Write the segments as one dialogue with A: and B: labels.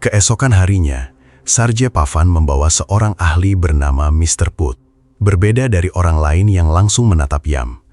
A: Keesokan harinya, Sarje Pavan membawa seorang ahli bernama Mr. Put. Berbeda dari orang lain yang langsung menatap Yam,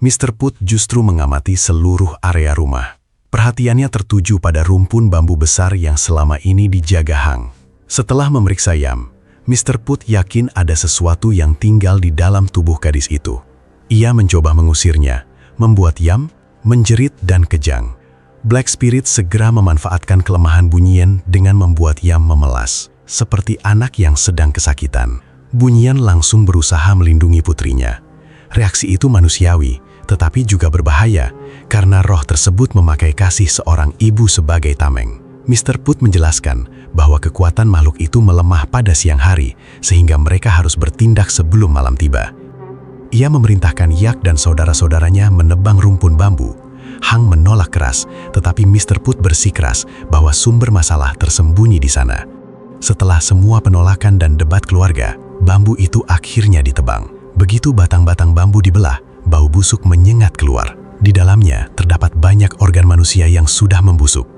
A: Mr. Put justru mengamati seluruh area rumah. Perhatiannya tertuju pada rumpun bambu besar yang selama ini dijaga Hang. Setelah memeriksa Yam, Mr. Put yakin ada sesuatu yang tinggal di dalam tubuh gadis itu. Ia mencoba mengusirnya, membuat Yam menjerit dan kejang. Black Spirit segera memanfaatkan kelemahan Bunyian dengan membuat Yam memelas, seperti anak yang sedang kesakitan. Bunyian langsung berusaha melindungi putrinya. Reaksi itu manusiawi, tetapi juga berbahaya, karena roh tersebut memakai kasih seorang ibu sebagai tameng. Mr. Put menjelaskan bahwa kekuatan makhluk itu melemah pada siang hari, sehingga mereka harus bertindak sebelum malam tiba. Ia memerintahkan Yak dan saudara-saudaranya menebang rumpun bambu. Hang menolak keras, tetapi Mr. Put bersikeras bahwa sumber masalah tersembunyi di sana. Setelah semua penolakan dan debat keluarga, bambu itu akhirnya ditebang. Begitu batang-batang bambu dibelah, bau busuk menyengat keluar. Di dalamnya terdapat banyak organ manusia yang sudah membusuk.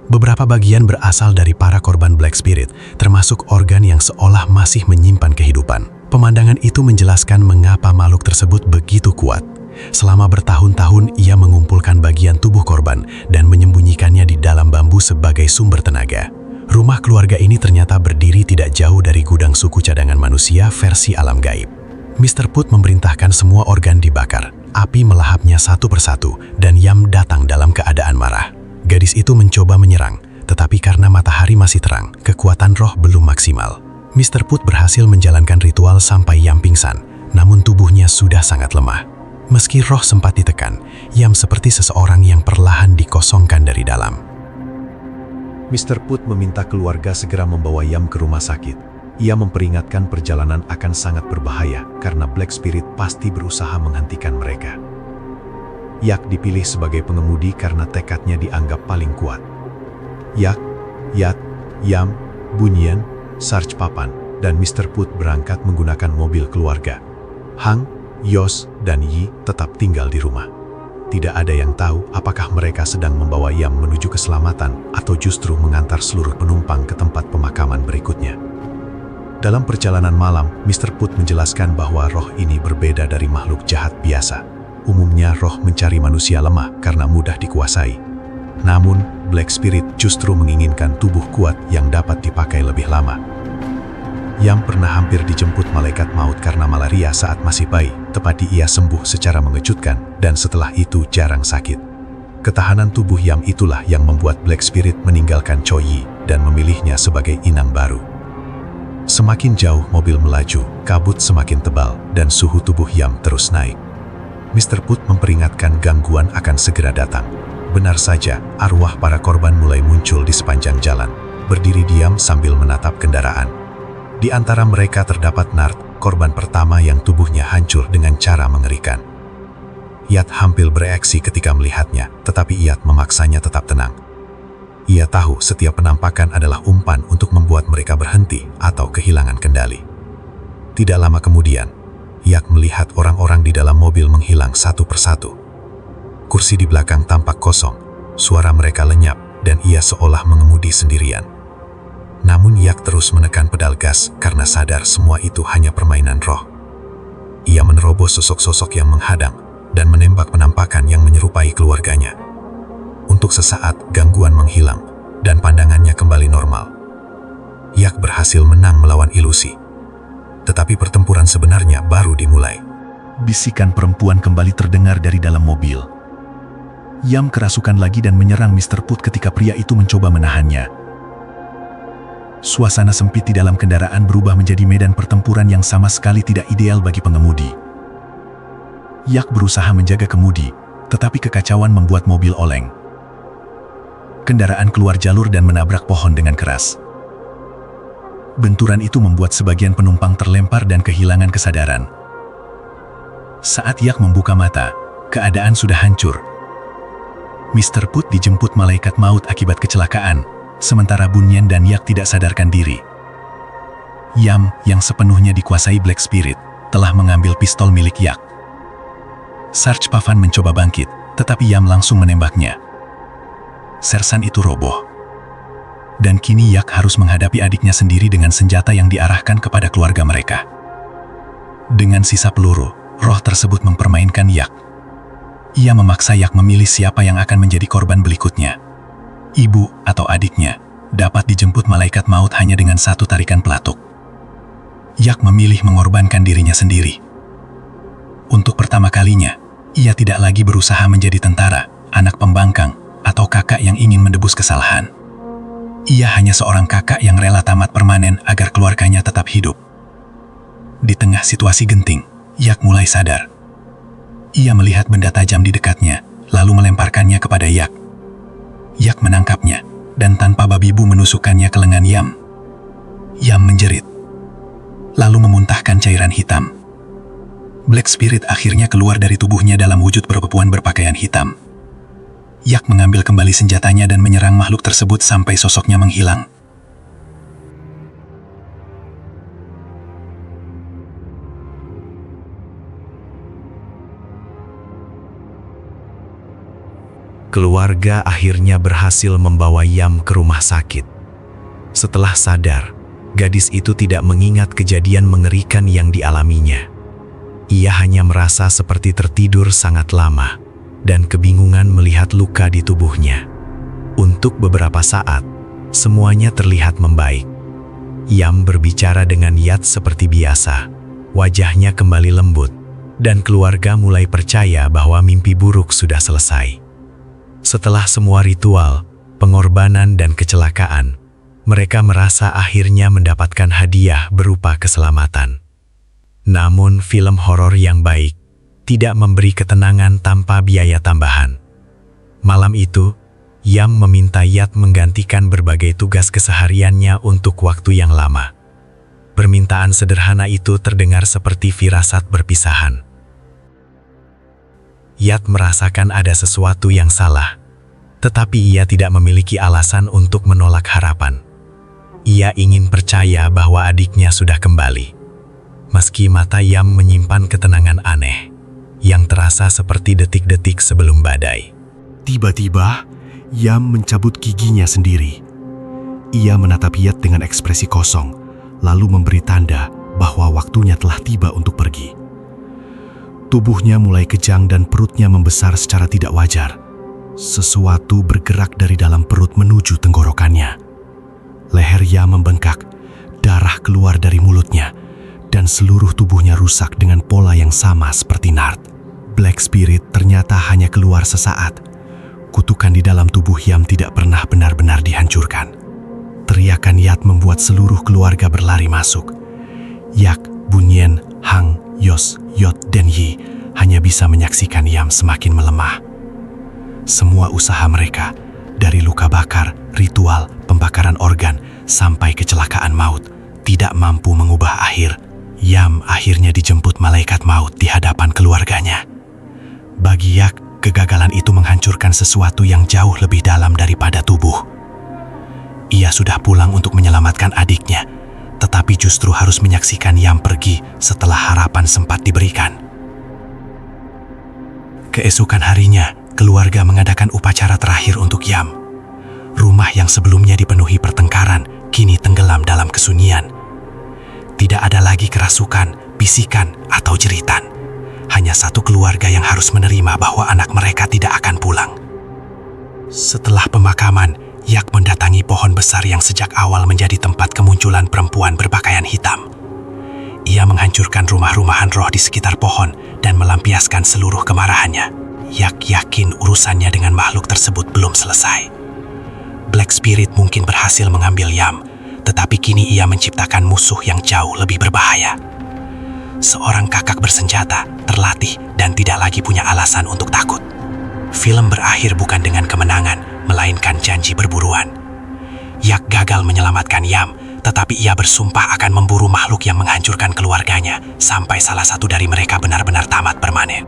A: Beberapa bagian berasal dari para korban Black Spirit, termasuk organ yang seolah masih menyimpan kehidupan. Pemandangan itu menjelaskan mengapa makhluk tersebut begitu kuat. Selama bertahun-tahun ia mengumpulkan bagian tubuh korban dan menyembunyikannya di dalam bambu sebagai sumber tenaga. Rumah keluarga ini ternyata berdiri tidak jauh dari gudang suku cadangan manusia versi alam gaib. Mr. Put memerintahkan semua organ dibakar. Api melahapnya satu persatu dan Yam datang dalam keadaan marah. Gadis itu mencoba menyerang, tetapi karena matahari masih terang, kekuatan roh belum maksimal. Mr. Put berhasil menjalankan ritual sampai Yam pingsan, namun tubuhnya sudah sangat lemah. Meski roh sempat ditekan, Yam seperti seseorang yang perlahan dikosongkan dari dalam.
B: Mr. Put meminta keluarga segera membawa Yam ke rumah sakit. Ia memperingatkan perjalanan akan sangat berbahaya karena Black Spirit pasti berusaha menghentikan mereka. Yak dipilih sebagai pengemudi karena tekadnya dianggap paling kuat. Yak, Yat, Yam, Bunyian, Sarge Pavan, dan Mr. Put berangkat menggunakan mobil keluarga. Hang, Yos, dan Yi tetap tinggal di rumah. Tidak ada yang tahu apakah mereka sedang membawa Yam menuju keselamatan atau justru mengantar seluruh penumpang ke tempat pemakaman berikutnya. Dalam perjalanan malam, Mr. Put menjelaskan bahwa roh ini berbeda dari makhluk jahat biasa. Umumnya roh mencari manusia lemah karena mudah dikuasai. Namun, Black Spirit justru menginginkan tubuh kuat yang dapat dipakai lebih lama. Yam pernah hampir dijemput malaikat maut karena malaria saat masih bayi, tetapi ia sembuh secara mengejutkan dan setelah itu jarang sakit. Ketahanan tubuh Yam itulah yang membuat Black Spirit meninggalkan Choi Yi dan memilihnya sebagai inang baru. Semakin jauh mobil melaju, kabut semakin tebal dan suhu tubuh Yam terus naik. Mr. Put memperingatkan gangguan akan segera datang. Benar saja, arwah para korban mulai muncul di sepanjang jalan, berdiri diam sambil menatap kendaraan. Di antara mereka terdapat Nart, korban pertama yang tubuhnya hancur dengan cara mengerikan. Yat hampir bereaksi ketika melihatnya, tetapi Yat memaksanya tetap tenang. Ia tahu setiap penampakan adalah umpan untuk membuat mereka berhenti atau kehilangan kendali. Tidak lama kemudian, Yat melihat orang-orang di dalam mobil menghilang satu persatu. Kursi di belakang tampak kosong, suara mereka lenyap dan ia seolah mengemudi sendirian. Namun Yak terus menekan pedal gas karena sadar semua itu hanya permainan roh. Ia menerobos sosok-sosok yang menghadang dan menembak penampakan yang menyerupai keluarganya. Untuk sesaat gangguan menghilang dan pandangannya kembali normal. Yak berhasil menang melawan ilusi. Tetapi pertempuran sebenarnya baru dimulai.
C: Bisikan perempuan kembali terdengar dari dalam mobil. Yam kerasukan lagi dan menyerang Mr. Put ketika pria itu mencoba menahannya. Suasana sempit di dalam kendaraan berubah menjadi medan pertempuran yang sama sekali tidak ideal bagi pengemudi. Yak berusaha menjaga kemudi, tetapi kekacauan membuat mobil oleng. Kendaraan keluar jalur dan menabrak pohon dengan keras. Benturan itu membuat sebagian penumpang terlempar dan kehilangan kesadaran. Saat Yak membuka mata, keadaan sudah hancur. Mr. Put dijemput malaikat maut akibat kecelakaan, sementara Bunyian dan Yak tidak sadarkan diri. Yam, yang sepenuhnya dikuasai Black Spirit, telah mengambil pistol milik Yak. Sarge Pavan mencoba bangkit, tetapi Yam langsung menembaknya. Sersan itu roboh. dan kini Yak harus menghadapi adiknya sendiri dengan senjata yang diarahkan kepada keluarga mereka. Dengan sisa peluru, roh tersebut mempermainkan Yak. Ia memaksa Yak memilih siapa yang akan menjadi korban berikutnya. Ibu atau adiknya dapat dijemput malaikat maut hanya dengan satu tarikan pelatuk. Yak memilih mengorbankan dirinya sendiri. Untuk pertama kalinya, ia tidak lagi berusaha menjadi tentara, anak pembangkang, atau kakak yang ingin menebus kesalahan. Ia hanya seorang kakak yang rela tamat permanen agar keluarganya tetap hidup. Di tengah situasi genting, Yak mulai sadar. Ia melihat benda tajam di dekatnya, lalu melemparkannya kepada Yak. Yak menangkapnya, dan tanpa babi bu menusukkannya ke lengan Yam. Yam menjerit, lalu memuntahkan cairan hitam. Black Spirit akhirnya keluar dari tubuhnya dalam wujud perempuan berpakaian hitam. Yak mengambil kembali senjatanya dan menyerang makhluk tersebut sampai sosoknya menghilang.
D: Keluarga akhirnya berhasil membawa Yam ke rumah sakit. Setelah sadar, gadis itu tidak mengingat kejadian mengerikan yang dialaminya. Ia hanya merasa seperti tertidur sangat lama dan kebingungan melihat luka di tubuhnya. Untuk beberapa saat, semuanya terlihat membaik. Yam berbicara dengan Yat seperti biasa. Wajahnya kembali lembut, dan keluarga mulai percaya bahwa mimpi buruk sudah selesai. Setelah semua ritual, pengorbanan dan kecelakaan, mereka merasa akhirnya mendapatkan hadiah berupa keselamatan. Namun film horor yang baik tidak memberi ketenangan tanpa biaya tambahan. Malam itu, Yam meminta Yat menggantikan berbagai tugas kesehariannya untuk waktu yang lama. Permintaan sederhana itu terdengar seperti firasat perpisahan. Yat merasakan ada sesuatu yang salah, tetapi ia tidak memiliki alasan untuk menolak harapan. Ia ingin percaya bahwa adiknya sudah kembali. Meski mata Yam menyimpan ketenangan aneh, yang terasa seperti detik-detik sebelum badai.
A: Tiba-tiba, Yam mencabut giginya sendiri. Ia menatap Yat dengan ekspresi kosong, lalu memberi tanda bahwa waktunya telah tiba untuk pergi. Tubuhnya mulai kejang dan perutnya membesar secara tidak wajar. Sesuatu bergerak dari dalam perut menuju tenggorokannya. Leher Yam membengkak, darah keluar dari mulutnya, dan seluruh tubuhnya rusak dengan pola yang sama seperti Nard. Black Spirit ternyata hanya keluar sesaat. Kutukan di dalam tubuh Yam tidak pernah benar-benar dihancurkan. Teriakan Yat membuat seluruh keluarga berlari masuk. Yak, Bunyen, Hang, Yos, Yot, dan Yi hanya bisa menyaksikan Yam semakin melemah. Semua usaha mereka, dari luka bakar, ritual, pembakaran organ, sampai kecelakaan maut, tidak mampu mengubah akhir. Yam akhirnya dijemput malaikat maut di hadapan keluarganya. Bagi Yak, kegagalan itu menghancurkan sesuatu yang jauh lebih dalam daripada tubuh. Ia sudah pulang untuk menyelamatkan adiknya, tetapi justru harus menyaksikan Yam pergi setelah harapan sempat diberikan. Keesokan harinya, keluarga mengadakan upacara terakhir untuk Yam. Rumah yang sebelumnya dipenuhi pertengkaran, kini tenggelam dalam kesunyian. Tidak ada lagi kerasukan, bisikan, atau jeritan. Hanya satu keluarga yang harus menerima bahwa anak mereka tidak akan pulang. Setelah pemakaman, Yak mendatangi pohon besar yang sejak awal menjadi tempat kemunculan perempuan berpakaian hitam. Ia menghancurkan rumah-rumahan roh di sekitar pohon dan melampiaskan seluruh kemarahannya. Yak yakin urusannya dengan makhluk tersebut belum selesai. Black Spirit mungkin berhasil mengambil Yam, tetapi kini ia menciptakan musuh yang jauh lebih berbahaya. Seorang kakak bersenjata, terlatih, dan tidak lagi punya alasan untuk takut. Film berakhir bukan dengan kemenangan, melainkan janji berburuan. Yak gagal menyelamatkan Yam, tetapi ia bersumpah akan memburu makhluk yang menghancurkan keluarganya, sampai salah satu dari mereka benar-benar tamat permanen.